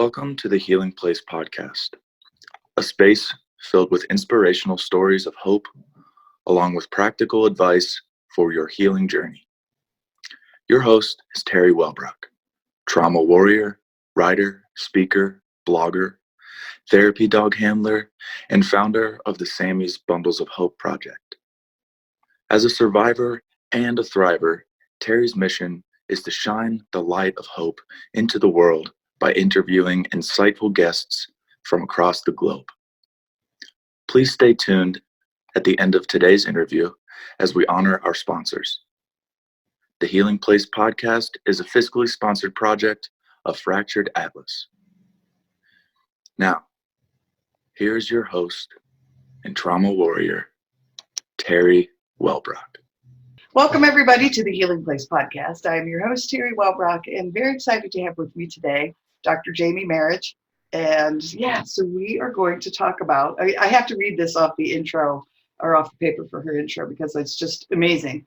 Welcome to the Healing Place podcast, a space filled with inspirational stories of hope, along with practical advice for your healing journey. Your host is Terry Wellbrock, trauma warrior, writer, speaker, blogger, therapy dog handler, and founder of the Sammy's Bundles of Hope project. As a survivor and a thriver, Terry's mission is to shine the light of hope into the world by interviewing insightful guests from across the globe. Please stay tuned at the end of today's interview as we honor our sponsors. The Healing Place podcast is a fiscally sponsored project of Fractured Atlas. Now, here's your host and trauma warrior, Terry Wellbrock. Welcome, everybody, to the Healing Place podcast. I am your host, Terry Wellbrock, and very excited to have with me today Dr. Jamie Marich. And so we are going to talk about, I have to read this off the intro or off the paper for her intro because it's just amazing.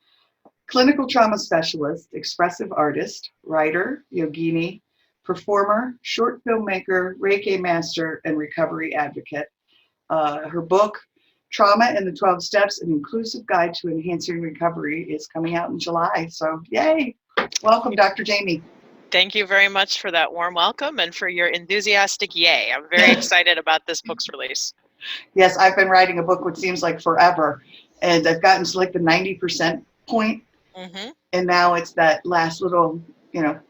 Clinical trauma specialist, expressive artist, writer, yogini, performer, short filmmaker, Reiki master, and recovery advocate. Her book, Trauma and the 12 Steps, an inclusive guide to enhancing recovery, is coming out in July. So yay. Welcome, Dr. Jamie. Thank you very much for that warm welcome and for your enthusiastic yay. I'm very excited about this book's release. Yes, I've been writing a book which seems like forever, and I've gotten to like the 90% point, and now it's that last little, 10%,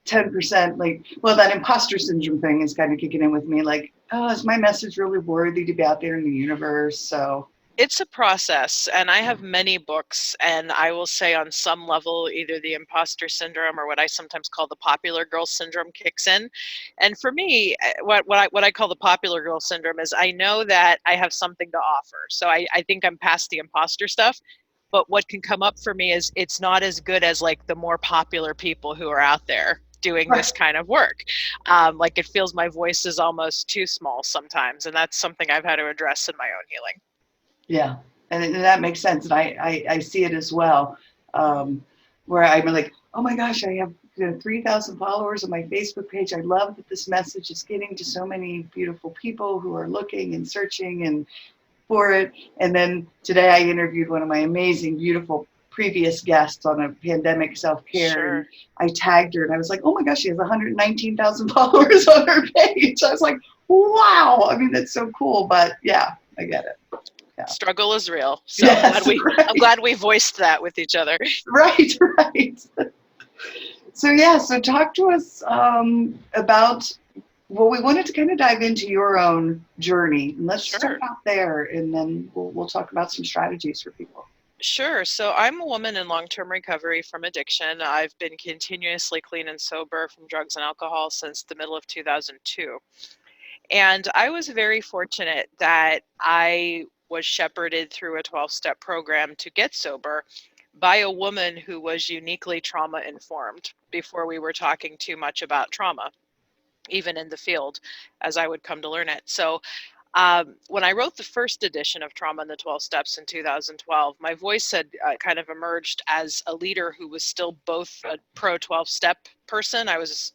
that imposter syndrome thing is kind of kicking in with me, like, oh, is my message really worthy to be out there in the universe? So it's a process, and I have many books, and I will say on some level, either the imposter syndrome or what I sometimes call the popular girl syndrome kicks in. And for me, what I call the popular girl syndrome is I know that I have something to offer. So I think I'm past the imposter stuff. But what can come up for me is it's not as good as like the more popular people who are out there doing this kind of work. Like it feels my voice is almost too small sometimes. And that's something I've had to address in my own healing. Yeah, and that makes sense. And I see it as well, where I'm like, oh my gosh, I have 3,000 followers on my Facebook page. I love that this message is getting to so many beautiful people who are looking and searching and for it. And then today I interviewed one of my amazing, beautiful previous guests on a pandemic self-care. Sure. And I tagged her and I was like, oh my gosh, she has 119,000 followers on her page. I was like, wow. I mean, that's so cool. But yeah, I get it. Yeah. Struggle is real. So yes, I'm glad we voiced that with each other. Right. So talk to us about, well, we wanted to kind of dive into your own journey. And let's start out there, and then we'll talk about some strategies for people. Sure. So I'm a woman in long-term recovery from addiction. I've been continuously clean and sober from drugs and alcohol since the middle of 2002. And I was very fortunate that I was shepherded through a 12-step program to get sober by a woman who was uniquely trauma-informed before we were talking too much about trauma, even in the field, as I would come to learn it. So when I wrote the first edition of Trauma and the 12 Steps in 2012, my voice had kind of emerged as a leader who was still both a pro 12-step person. I was,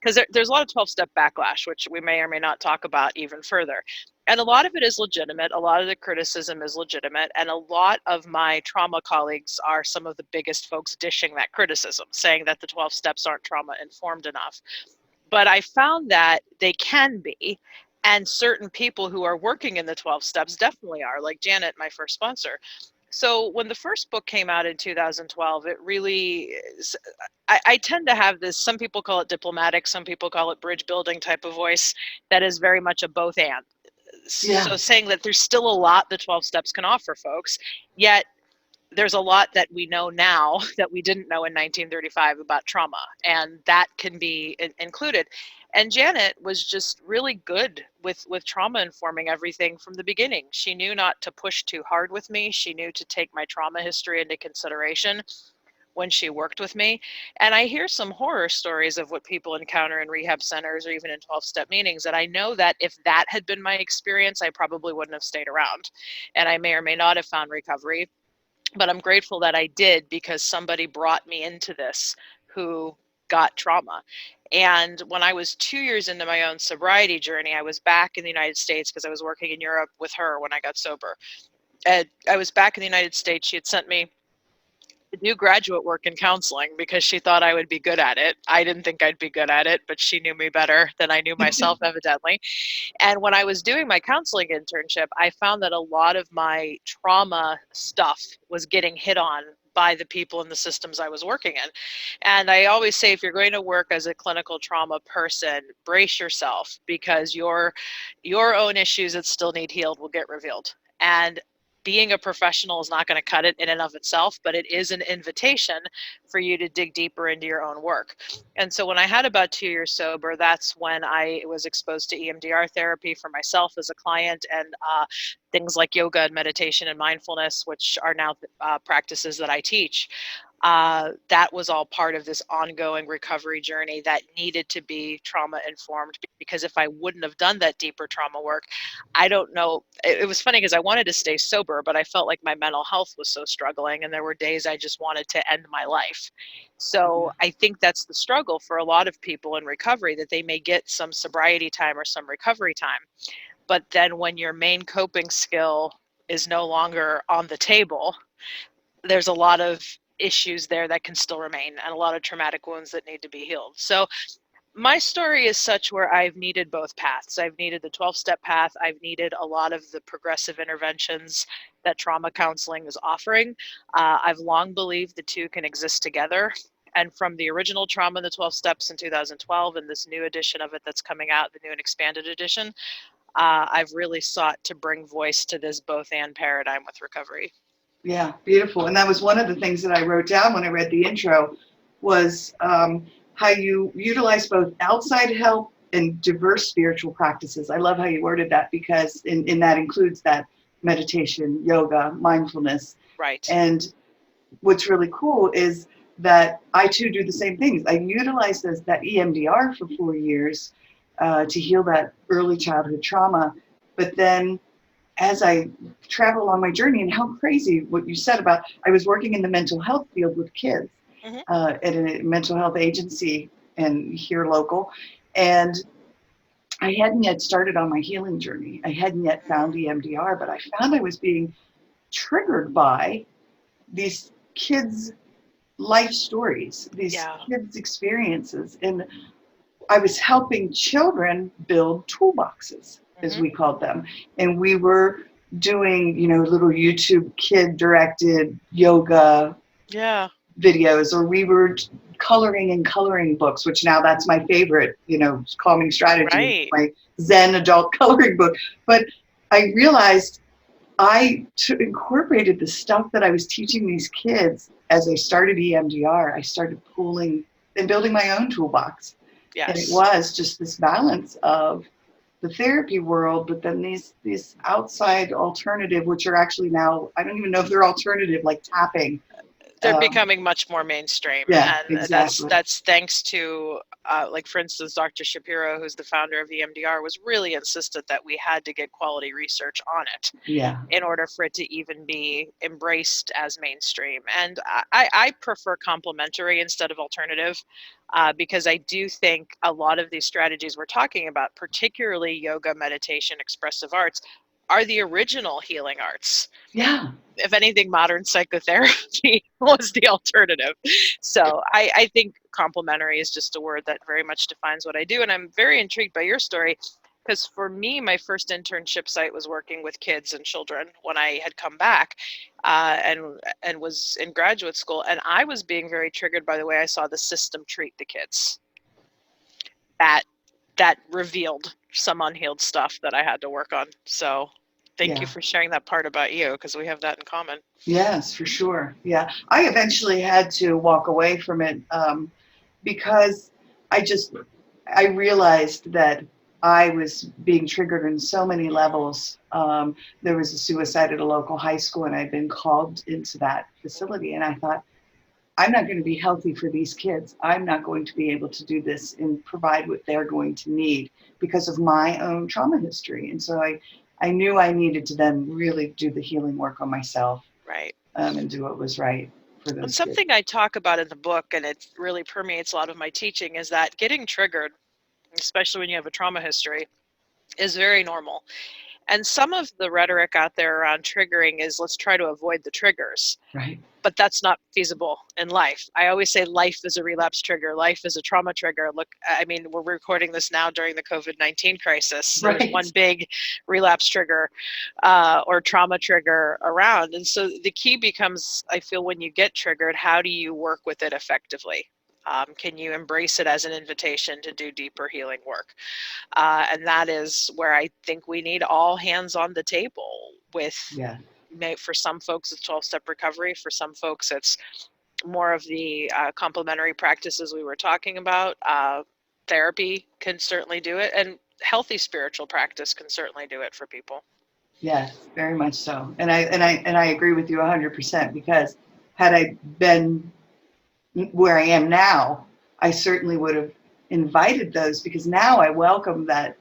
because there's a lot of 12-step backlash, which we may or may not talk about even further. And a lot of it is legitimate. A lot of the criticism is legitimate. And a lot of my trauma colleagues are some of the biggest folks dishing that criticism, saying that the 12 steps aren't trauma informed enough. But I found that they can be. And certain people who are working in the 12 steps definitely are, like Janet, my first sponsor. So when the first book came out in 2012, it really is, I tend to have this, some people call it diplomatic, some people call it bridge building type of voice that is very much a both and. Yeah. So saying that there's still a lot the 12 steps can offer folks, yet there's a lot that we know now that we didn't know in 1935 about trauma, and that can be included. And Janet was just really good with trauma informing everything from the beginning. She knew not to push too hard with me. She knew to take my trauma history into consideration when she worked with me. And I hear some horror stories of what people encounter in rehab centers or even in 12-step meetings, that I know that if that had been my experience, I probably wouldn't have stayed around. And I may or may not have found recovery. But I'm grateful that I did, because somebody brought me into this who got trauma. And when I was 2 years into my own sobriety journey, I was back in the United States because I was working in Europe with her when I got sober. And I was back in the United States. She had sent me to do graduate work in counseling because she thought I would be good at it. I didn't think I'd be good at it, but she knew me better than I knew myself, evidently. And when I was doing my counseling internship, I found that a lot of my trauma stuff was getting hit on by the people in the systems I was working in. And I always say, if you're going to work as a clinical trauma person, brace yourself, because your own issues that still need healed will get revealed. And being a professional is not going to cut it in and of itself, but it is an invitation for you to dig deeper into your own work. And so when I had about 2 years sober, that's when I was exposed to EMDR therapy for myself as a client, and things like yoga and meditation and mindfulness, which are now practices that I teach. That was all part of this ongoing recovery journey that needed to be trauma informed, because if I wouldn't have done that deeper trauma work, I don't know. It was funny because I wanted to stay sober, but I felt like my mental health was so struggling, and there were days I just wanted to end my life. So I think that's the struggle for a lot of people in recovery, that they may get some sobriety time or some recovery time, but then when your main coping skill is no longer on the table, there's a lot of issues there that can still remain, and a lot of traumatic wounds that need to be healed. So my story is such where I've needed both paths. I've needed the 12-step path. I've needed a lot of the progressive interventions that trauma counseling is offering. I've long believed the two can exist together. And from the original trauma, the 12 steps in 2012, and this new edition of it that's coming out, the new and expanded edition, I've really sought to bring voice to this both and paradigm with recovery. Yeah, beautiful. And that was one of the things that I wrote down when I read the intro, was how you utilize both outside help and diverse spiritual practices. I love how you worded that, because in that includes that meditation, yoga, mindfulness. Right. And what's really cool is that I too do the same things. I utilized that EMDR for 4 years to heal that early childhood trauma. But then as I travel on my journey, and how crazy what you said about, I was working in the mental health field with kids at a mental health agency and here local. And I hadn't yet started on my healing journey. I hadn't yet found EMDR, but I found I was being triggered by these kids' life stories, these kids' experiences. And I was helping children build toolboxes, as we called them. And we were doing, little YouTube kid-directed yoga videos, or we were coloring books, which now that's my favorite, calming strategy, my Zen adult coloring book. But I realized I incorporated the stuff that I was teaching these kids as I started EMDR. I started pulling and building my own toolbox. Yes. And it was just this balance of the therapy world, but then these outside alternative, which are actually now, I don't even know if they're alternative, like tapping. They're becoming much more mainstream. Yeah, and exactly. that's thanks to, like, for instance, Dr. Shapiro, who's the founder of EMDR, was really insistent that we had to get quality research on it in order for it to even be embraced as mainstream. And I prefer complementary instead of alternative, because I do think a lot of these strategies we're talking about, particularly yoga, meditation, expressive arts, are the original healing arts. Yeah. If anything, modern psychotherapy was the alternative. So I think complementary is just a word that very much defines what I do. And I'm very intrigued by your story, because for me, my first internship site was working with kids and children when I had come back and was in graduate school. And I was being very triggered by the way I saw the system treat the kids. That revealed some unhealed stuff that I had to work on. So thank you for sharing that part about you, because we have that in common. Yes, for sure. Yeah. I eventually had to walk away from it because I realized that I was being triggered in so many levels. There was a suicide at a local high school, and I'd been called into that facility. And I thought, I'm not going to be healthy for these kids. I'm not going to be able to do this and provide what they're going to need because of my own trauma history. And so I knew I needed to then really do the healing work on myself. Right. And do what was right for those And kids. something I talk about in the book, and it really permeates a lot of my teaching, is that getting triggered, especially when you have a trauma history, is very normal. And some of the rhetoric out there around triggering is let's try to avoid the triggers. Right. But that's not feasible in life. I always say life is a relapse trigger. Life is a trauma trigger. Look, I mean, we're recording this now during the COVID-19 crisis. Right. There's one big relapse trigger or trauma trigger around. And so the key becomes, I feel, when you get triggered, how do you work with it effectively? Can you embrace it as an invitation to do deeper healing work? And that is where I think we need all hands on the table with, for some folks, it's 12-step recovery. For some folks, it's more of the complementary practices we were talking about. Therapy can certainly do it, and healthy spiritual practice can certainly do it for people. Yes, very much so. And I agree with you 100%, because had I been where I am now, I certainly would have invited those, because now I welcome that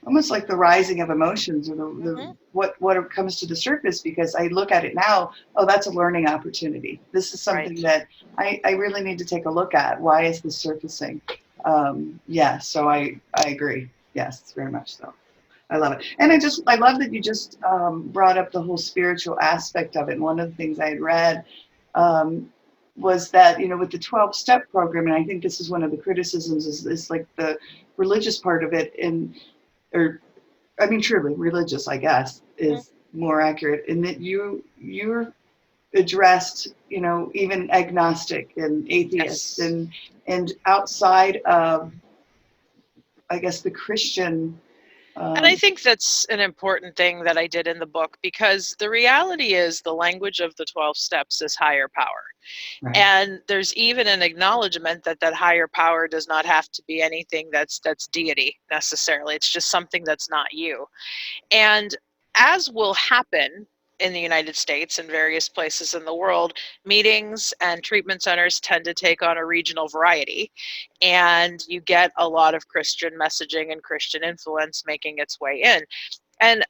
almost like the rising of emotions, or the what comes to the surface, because I look at it now, oh, that's a learning opportunity. This is something that I really need to take a look at. Why is this surfacing? So I agree. Yes, very much so. I love it. And I love that you just brought up the whole spiritual aspect of it. And one of the things I had read was that, with the 12-step program, and I think this is one of the criticisms, is like the religious part of it, truly religious, I guess, is more accurate, in that you're addressed, even agnostic and atheist, and outside of, I guess, the Christian. And I think that's an important thing that I did in the book, because the reality is the language of the 12 steps is higher power. Right. And there's even an acknowledgement that higher power does not have to be anything that's deity necessarily. It's just something that's not you. And as will happen in the United States and various places in the world, meetings and treatment centers tend to take on a regional variety, and you get a lot of Christian messaging and Christian influence making its way in. And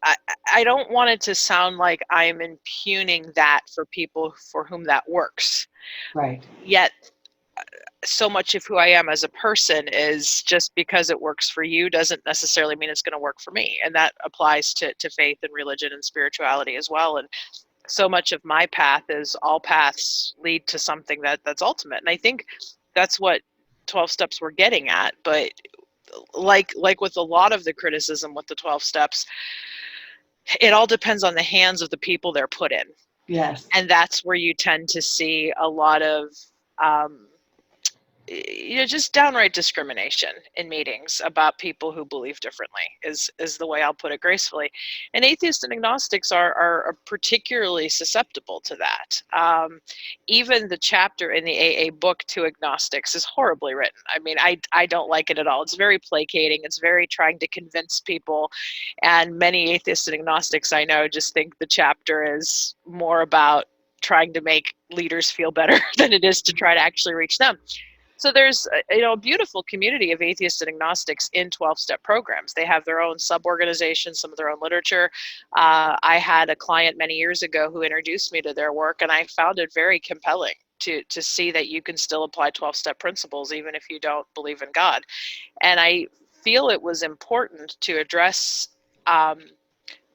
I don't want it to sound like I'm impugning that for people for whom that works. Right. Yet, so much of who I am as a person is just because it works for you doesn't necessarily mean it's going to work for me. And that applies to faith and religion and spirituality as well. And so much of my path is all paths lead to something that's ultimate. And I think that's what 12 steps were getting at. But like with a lot of the criticism with the 12 steps, it all depends on the hands of the people they're put in. Yes. And that's where you tend to see a lot of just downright discrimination in meetings about people who believe differently is the way I'll put it gracefully. And atheists and agnostics are particularly susceptible to that. Even the chapter in the AA book to agnostics is horribly written. I mean, I don't like it at all. It's very placating. It's very trying to convince people. And many atheists and agnostics I know just think the chapter is more about trying to make leaders feel better than it is to try to actually reach them. So there's a beautiful community of atheists and agnostics in 12-step programs. They have their own sub-organizations, some of their own literature. I had a client many years ago who introduced me to their work, and I found it very compelling to see that you can still apply 12-step principles even if you don't believe in God. And I feel it was important to address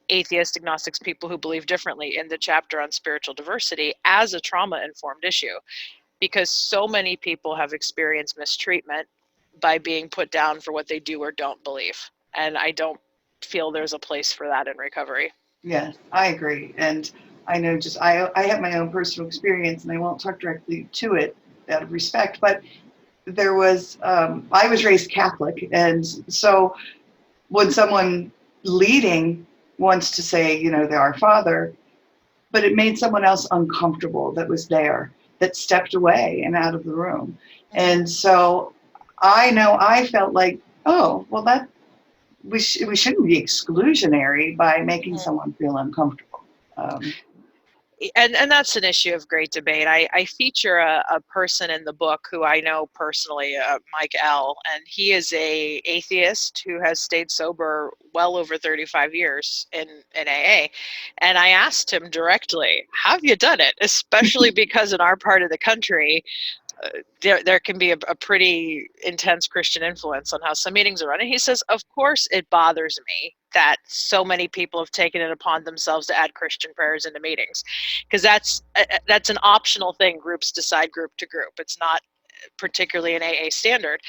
atheist, agnostics, people who believe differently in the chapter on spiritual diversity as a trauma-informed issue. Because so many people have experienced mistreatment by being put down for what they do or don't believe. And I don't feel there's a place for that in recovery. Yes, I agree. And I know I have my own personal experience, and I won't talk directly to it out of respect, but there was, I was raised Catholic. And so when someone leading wants to say, they're our Father, but it made someone else uncomfortable that was there, that stepped away and out of the room. And so I know I felt like, oh, well, that we shouldn't be exclusionary by making someone feel uncomfortable. and that's an issue of great debate. I feature a person in the book who I know personally, Mike L., and he is a atheist who has stayed sober well over 35 years in AA. And I asked him directly, have you done it? Especially because in our part of the country, there can be a pretty intense Christian influence on how some meetings are run. And he says, of course it bothers me that so many people have taken it upon themselves to add Christian prayers into meetings, because that's an optional thing. Groups decide group to group. It's not particularly an AA standard.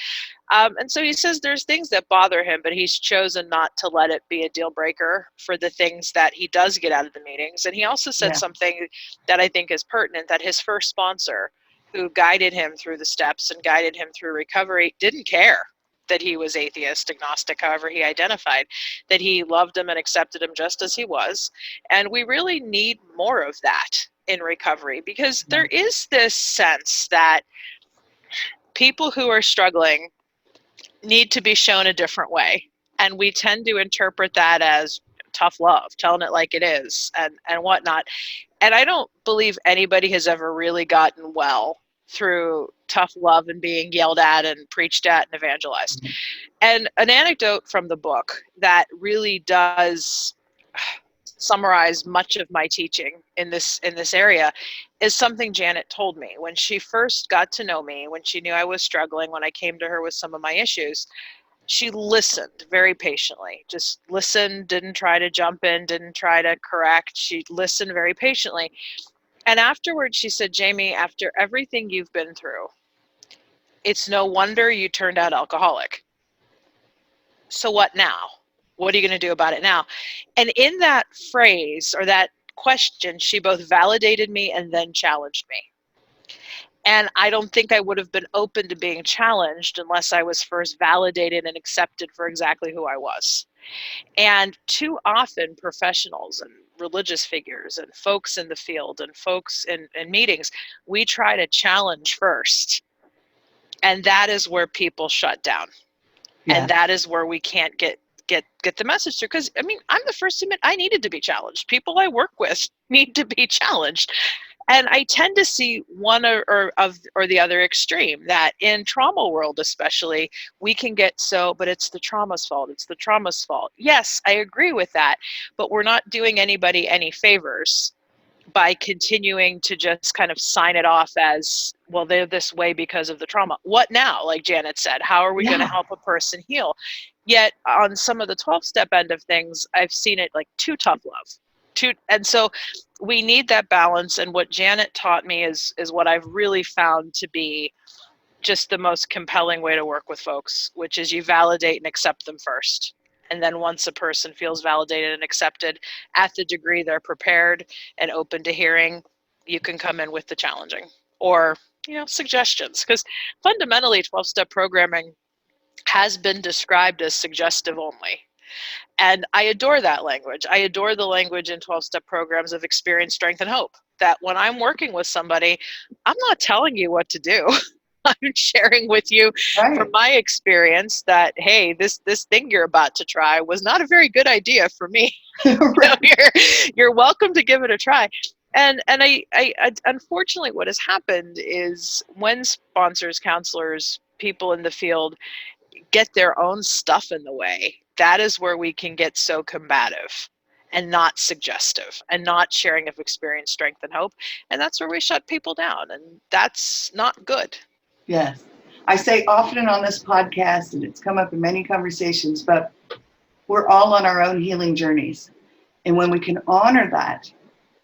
And so he says there's things that bother him, but he's chosen not to let it be a deal breaker for the things that he does get out of the meetings. And he also said something that I think is pertinent, that his first sponsor, who guided him through the steps and guided him through recovery, didn't care that he was atheist, agnostic, however he identified, that he loved him and accepted him just as he was. And we really need more of that in recovery, because there is this sense that people who are struggling need to be shown a different way. And we tend to interpret that as tough love, telling it like it is, and whatnot. And I don't believe anybody has ever really gotten well through tough love and being yelled at and preached at and evangelized. And an anecdote from the book that really does summarize much of my teaching in this area is something Janet told me when she first got to know me, when she knew I was struggling, when I came to her with some of my issues. She listened very patiently, just listened, didn't try to jump in, didn't try to correct. She listened very patiently. And afterwards she said, Jamie, after everything you've been through, it's no wonder you turned out alcoholic. So what now? What are you going to do about it now? And in that phrase or that question, she both validated me and then challenged me. And I don't think I would have been open to being challenged unless I was first validated and accepted for exactly who I was. And too often professionals and religious figures and folks in the field and folks in meetings, we try to challenge first. And that is where people shut down. Yeah. And that is where we can't get the message through. Because, I mean, I'm the first to admit I needed to be challenged. People I work with need to be challenged. And I tend to see one or the other extreme, that in trauma world especially, we can get but it's the trauma's fault. It's the trauma's fault. Yes, I agree with that. But we're not doing anybody any favors by continuing to just kind of sign it off as, well, they're this way because of the trauma. What now? Like Janet said, how are we going to help a person heal? Yet on some of the 12-step end of things, I've seen it like too tough love. And so we need that balance. And what Janet taught me is what I've really found to be just the most compelling way to work with folks, which is you validate and accept them first. And then once a person feels validated and accepted at the degree they're prepared and open to hearing, you can come in with the challenging or, suggestions. Because fundamentally, 12-step programming has been described as suggestive only. And I adore that language. I adore the language in 12-step programs of experience, strength, and hope. That when I'm working with somebody, I'm not telling you what to do. I'm sharing with you from my experience that, hey, this thing you're about to try was not a very good idea for me. You're welcome to give it a try. And I unfortunately, what has happened is when sponsors, counselors, people in the field get their own stuff in the way, that is where we can get so combative and not suggestive and not sharing of experience, strength, and hope. And that's where we shut people down. And that's not good. Yes. I say often on this podcast, and it's come up in many conversations, but we're all on our own healing journeys. And when we can honor that,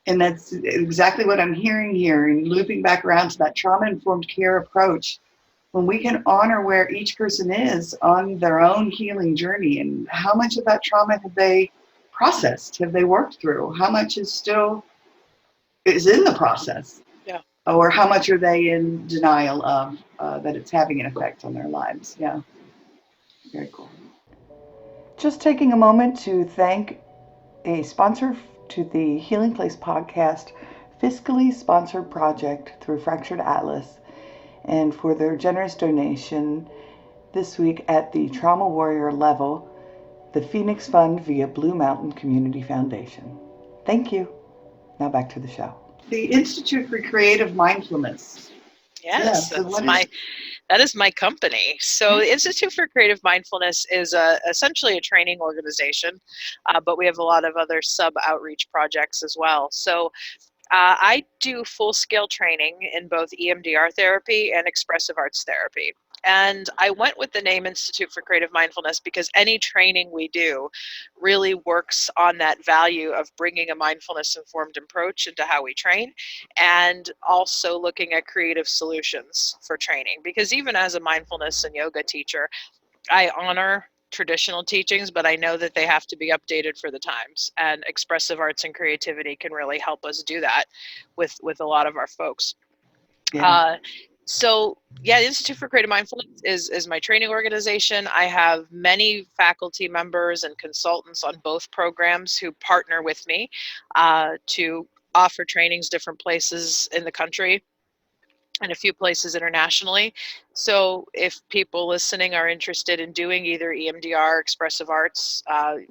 and that's exactly what I'm hearing here, and looping back around to that trauma-informed care approach, when we can honor where each person is on their own healing journey and how much of that trauma have they processed, have they worked through, how much is in the process. Yeah. Or how much are they in denial of that it's having an effect on their lives. Yeah. Very cool. Just taking a moment to thank a sponsor to the Healing Place podcast, fiscally sponsored project through Fractured Atlas, and for their generous donation this week at the Trauma Warrior level, the Phoenix Fund via Blue Mountain Community Foundation. Thank you. Now back to the show. the Institute for Creative Mindfulness. Yeah, Yes, so that is my company. So the Institute for Creative Mindfulness is essentially a training organization, but we have a lot of other sub-outreach projects as well. So I do full-scale training in both EMDR therapy and expressive arts therapy. And I went with the name Institute for Creative Mindfulness because any training we do really works on that value of bringing a mindfulness-informed approach into how we train, and also looking at creative solutions for training. Because even as a mindfulness and yoga teacher, I honor traditional teachings, but I know that they have to be updated for the times, and expressive arts and creativity can really help us do that with a lot of our folks. yeah. So yeah, the Institute for Creative Mindfulness is my training organization. I have many faculty members and consultants on both programs who partner with me to offer trainings different places in the country and a few places internationally. So if people listening are interested in doing either EMDR or expressive arts,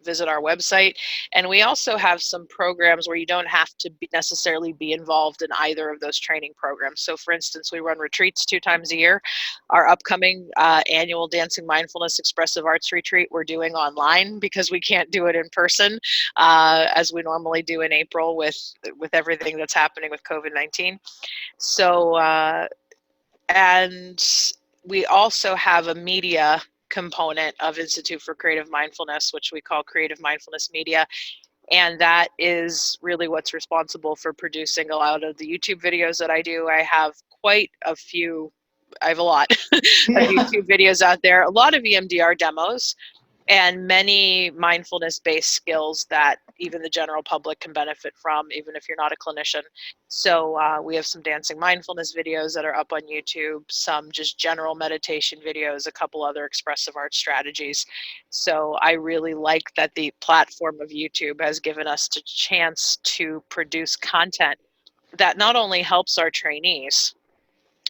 visit our website. And we also have some programs where you don't have to necessarily be involved in either of those training programs. So for instance, we run retreats 2 times a year. Our upcoming annual Dancing Mindfulness Expressive Arts Retreat we're doing online because we can't do it in person as we normally do in April with everything that's happening with COVID-19. So, and we also have a media component of Institute for Creative Mindfulness, which we call Creative Mindfulness Media. And that is really what's responsible for producing a lot of the YouTube videos that I do. I have quite a few, I have a lot of YouTube videos out there, a lot of EMDR demos, and many mindfulness-based skills that even the general public can benefit from, even if you're not a clinician. So we have some dancing mindfulness videos that are up on YouTube, some just general meditation videos, a couple other expressive art strategies. So I really like that the platform of YouTube has given us the chance to produce content that not only helps our trainees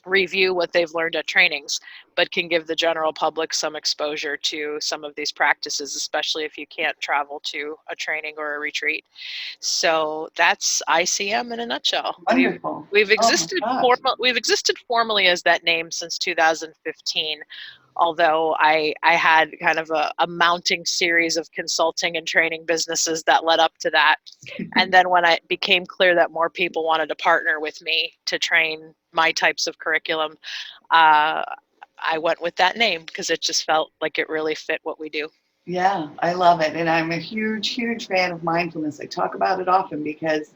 review what they've learned at trainings, but can give the general public some exposure to some of these practices, especially if you can't travel to a training or a retreat. So that's ICM in a nutshell. Wonderful. We've existed Oh we've existed formally as that name since 2015. Although I had kind of a mounting series of consulting and training businesses that led up to that. And then when it became clear that more people wanted to partner with me to train my types of curriculum, I went with that name because it just felt like it really fit what we do. yeah, I love it. And I'm a huge, huge fan of mindfulness. I talk about it often because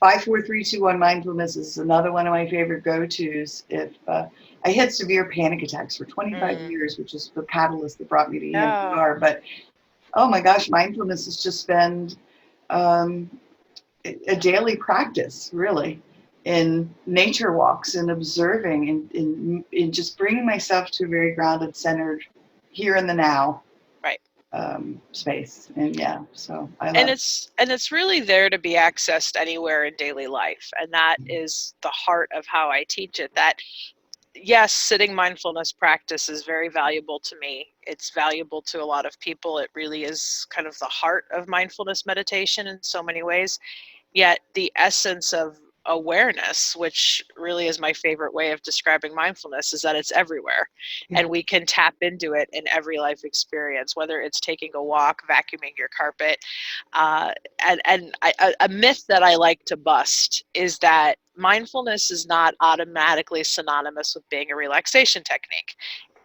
5-4-3-2-1 mindfulness is another one of my favorite go-tos. If I had severe panic attacks for 25 years, which is the catalyst that brought me to EMDR. But oh my gosh, mindfulness has just been a daily practice, really, in nature walks and observing and in just bringing myself to a very grounded, centered, here in the now. Right. Space. And yeah, so I love it. And it's really there to be accessed anywhere in daily life. And that is the heart of how I teach it. That yes, sitting mindfulness practice is very valuable to me. It's valuable to a lot of people. It really is kind of the heart of mindfulness meditation in so many ways. Yet the essence of awareness, which really is my favorite way of describing mindfulness, is that it's everywhere. Yeah. And we can tap into it in every life experience, whether it's taking a walk, vacuuming your carpet. A myth that I like to bust is that mindfulness is not automatically synonymous with being a relaxation technique.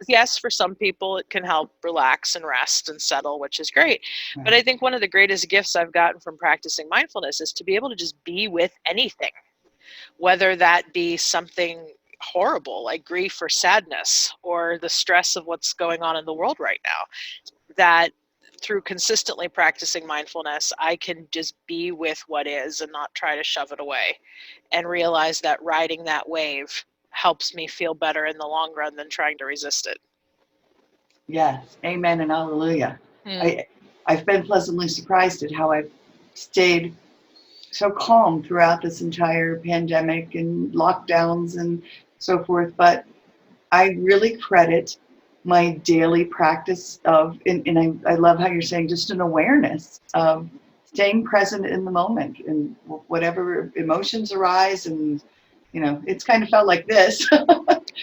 Yes, for some people it can help relax and rest and settle, which is great. Right. But I think one of the greatest gifts I've gotten from practicing mindfulness is to be able to just be with anything, whether that be something horrible like grief or sadness or the stress of what's going on in the world right now. That through consistently practicing mindfulness, I can just be with what is and not try to shove it away, and realize that riding that wave helps me feel better in the long run than trying to resist it. Yes, amen and hallelujah. I've been pleasantly surprised at how I've stayed so calm throughout this entire pandemic and lockdowns and so forth. But I really credit my daily practice of, and I love how you're saying, just an awareness of staying present in the moment and whatever emotions arise. And, it's kind of felt like this.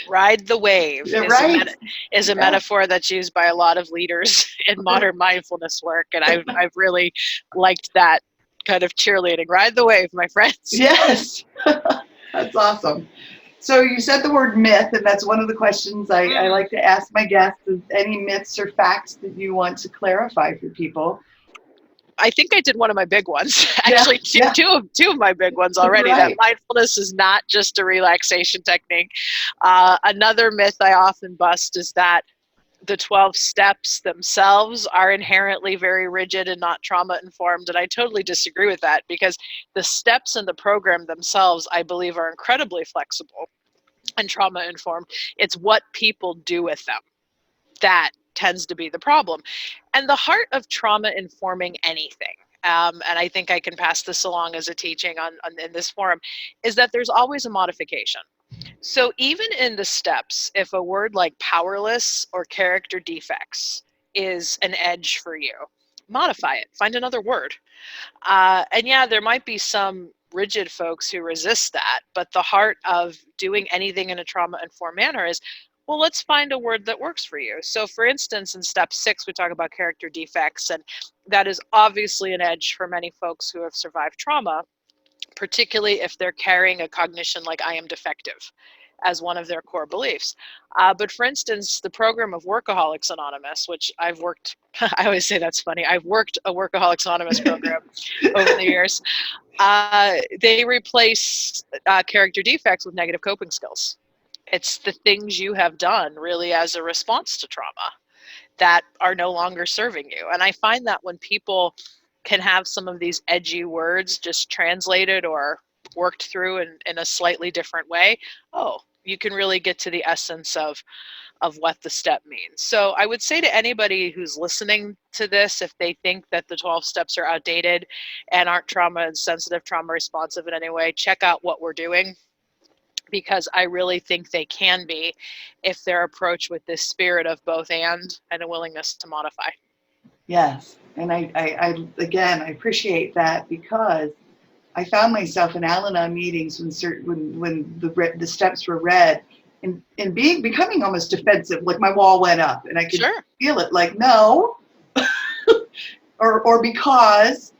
Ride the wave Right. is a metaphor that's used by a lot of leaders in modern mindfulness work. And I've really liked that kind of cheerleading. Ride the wave, my friends. Yes. That's awesome. So you said the word myth, and that's one of the questions I like to ask my guests. Is any myths or facts that you want to clarify for people? I think I did one of my big ones. Actually, two of my big ones already. Right. That mindfulness is not just a relaxation technique. Another myth I often bust is that the 12 steps themselves are inherently very rigid and not trauma informed. And I totally disagree with that, because the steps in the program themselves, I believe, are incredibly flexible and trauma informed. It's what people do with them that tends to be the problem. And the heart of trauma informing anything, and I think I can pass this along as a teaching in this forum, is that there's always a modification. So even in the steps, if a word like powerless or character defects is an edge for you, modify it, find another word. And yeah, there might be some rigid folks who resist that, but the heart of doing anything in a trauma-informed manner is, well, let's find a word that works for you. So for instance, in step 6, we talk about character defects, and that is obviously an edge for many folks who have survived trauma, particularly if they're carrying a cognition like I am defective as one of their core beliefs. But for instance, the program of Workaholics Anonymous, which I've worked, I always say that's funny, I've worked a Workaholics Anonymous program over the years. They replace character defects with negative coping skills. It's the things you have done really as a response to trauma that are no longer serving you. And I find that when people can have some of these edgy words just translated or worked through in a slightly different way, you can really get to the essence of what the step means. So I would say to anybody who's listening to this, if they think that the 12 steps are outdated and aren't trauma sensitive, trauma responsive in any way, check out what we're doing, because I really think they can be if they're approached with this spirit of both and a willingness to modify. Yes. And I again, I appreciate that, because I found myself in Al-Anon meetings when the steps were read and becoming almost defensive, like my wall went up and I could feel it, like, no, or because,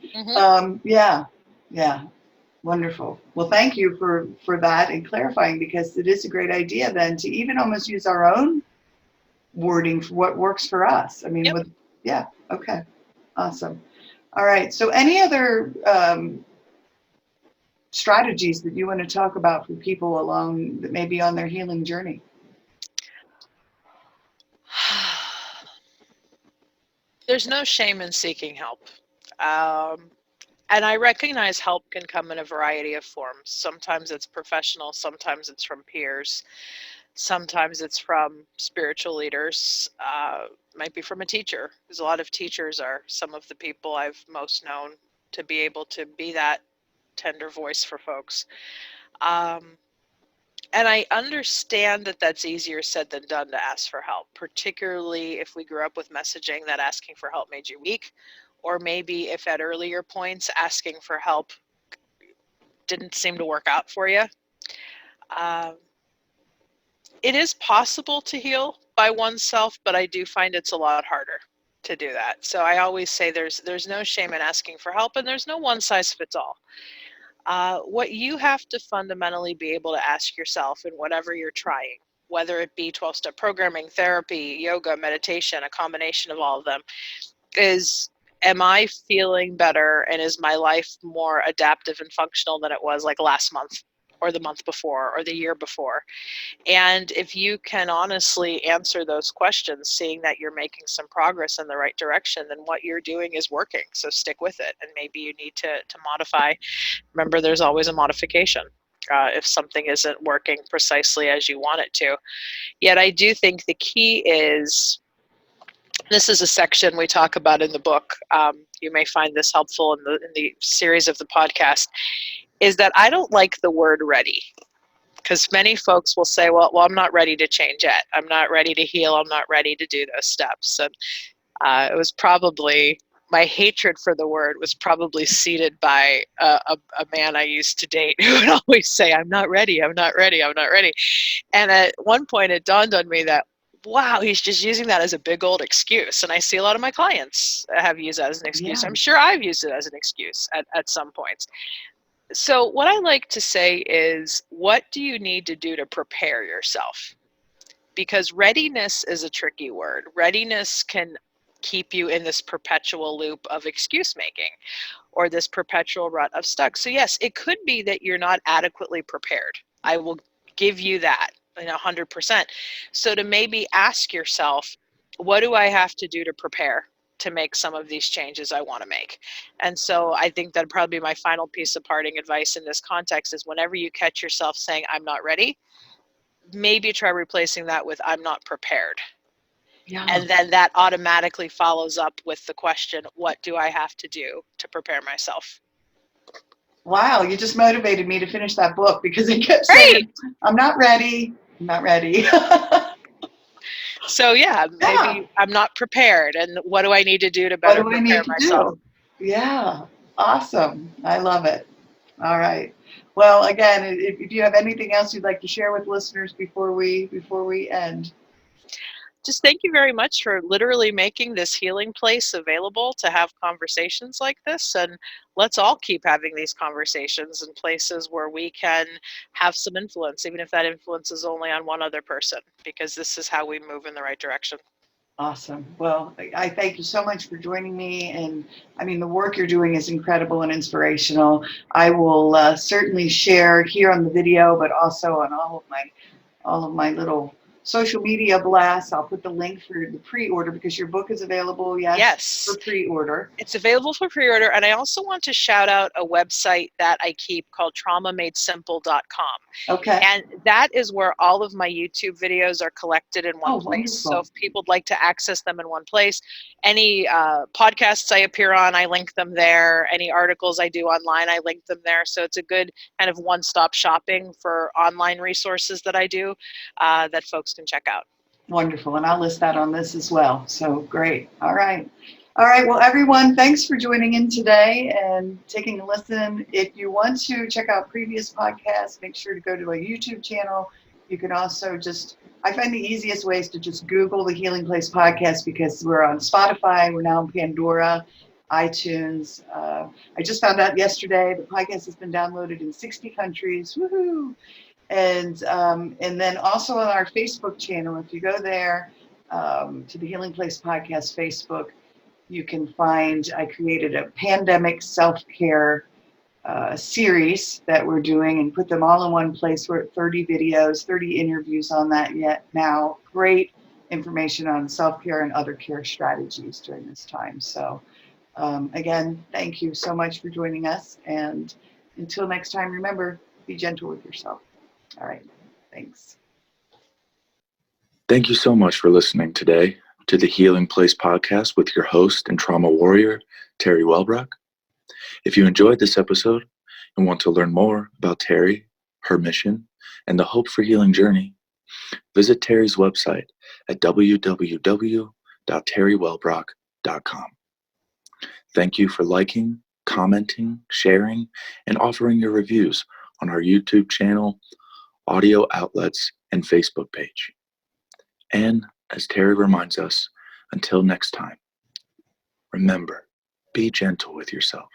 wonderful. Well, thank you for that and clarifying, because it is a great idea then to even almost use our own wording for what works for us. I mean, okay, awesome. All right. So any other strategies that you want to talk about for people along that may be on their healing journey? There's no shame in seeking help. And I recognize help can come in a variety of forms. Sometimes it's professional, sometimes it's from peers, sometimes it's from spiritual leaders, might be from a teacher, because a lot of teachers are some of the people I've most known to be able to be that tender voice for folks. And I understand that that's easier said than done to ask for help, particularly if we grew up with messaging that asking for help made you weak, or maybe if at earlier points asking for help didn't seem to work out for you. It is possible to heal by oneself, but I do find it's a lot harder to do that. So I always say there's no shame in asking for help, and there's no one size fits all. What you have to fundamentally be able to ask yourself in whatever you're trying, whether it be 12-step programming, therapy, yoga, meditation, a combination of all of them, is, am I feeling better, and is my life more adaptive and functional than it was like last month or the month before or the year before? And if you can honestly answer those questions, seeing that you're making some progress in the right direction, then what you're doing is working. So stick with it. And maybe you need to modify. Remember, there's always a modification if something isn't working precisely as you want it to. Yet I do think the key is, this is a section we talk about in the book. You may find this helpful in the series of the podcast, is that I don't like the word ready. Because many folks will say, well, I'm not ready to change yet. I'm not ready to heal. I'm not ready to do those steps. And it was probably my hatred for the word was probably seeded by a man I used to date who would always say, I'm not ready, I'm not ready, I'm not ready. And at one point it dawned on me that, wow, he's just using that as a big old excuse. And I see a lot of my clients have used that as an excuse. Yeah. I'm sure I've used it as an excuse at some points. So what I like to say is, what do you need to do to prepare yourself? Because readiness is a tricky word. Readiness can keep you in this perpetual loop of excuse making or this perpetual rut of stuck. So yes, it could be that you're not adequately prepared. I will give you that 100%. So to maybe ask yourself, what do I have to do to prepare to make some of these changes I want to make? And so I think that'd probably be my final piece of parting advice in this context is, whenever you catch yourself saying, I'm not ready, maybe try replacing that with, I'm not prepared. Yeah. And then that automatically follows up with the question, what do I have to do to prepare myself? Wow, you just motivated me to finish that book, because it kept saying, I'm not ready, I'm not ready. So yeah, maybe Yeah. I'm not prepared, and what do I need to do to What better do I prepare need to myself? do? Yeah, awesome. I love it. All right. Well, again, if you have anything else you'd like to share with listeners before we end. Just thank you very much for literally making this healing place available to have conversations like this. And let's all keep having these conversations in places where we can have some influence, even if that influence is only on one other person, because this is how we move in the right direction. Awesome. Well, I thank you so much for joining me. And I mean, the work you're doing is incredible and inspirational. I will certainly share here on the video, but also on all of my little social media blasts. I'll put the link for the pre-order, because your book is available, Yes. for pre-order. It's available for pre-order. And I also want to shout out a website that I keep called traumamadesimple.com. Okay. And that is where all of my YouTube videos are collected in one place. Wonderful. So if people would like to access them in one place, any podcasts I appear on, I link them there. Any articles I do online, I link them there. So it's a good kind of one-stop shopping for online resources that I do that folks can check out. Wonderful. And I'll list that on this as well. So great. All right. All right. Well, everyone, thanks for joining in today and taking a listen. If you want to check out previous podcasts, make sure to go to a YouTube channel. You can also I find the easiest way is to just Google the Healing Place podcast, because we're on Spotify. We're now on Pandora, iTunes. I just found out yesterday the podcast has been downloaded in 60 countries. Woohoo! And then also on our Facebook channel, if you go there to the Healing Place Podcast Facebook, you can find, I created a pandemic self-care series that we're doing and put them all in one place. We're at 30 videos, 30 interviews on that now. Great information on self-care and other care strategies during this time. So again, thank you so much for joining us. And until next time, remember, be gentle with yourself. All right. Thanks. Thank you so much for listening today to the Healing Place podcast with your host and trauma warrior, Terry Wellbrock. If you enjoyed this episode and want to learn more about Terry, her mission, and the Hope for Healing journey, visit Terry's website at www.terrywellbrock.com. Thank you for liking, commenting, sharing, and offering your reviews on our YouTube channel, audio outlets, and Facebook page. And as Terry reminds us, until next time, remember, be gentle with yourself.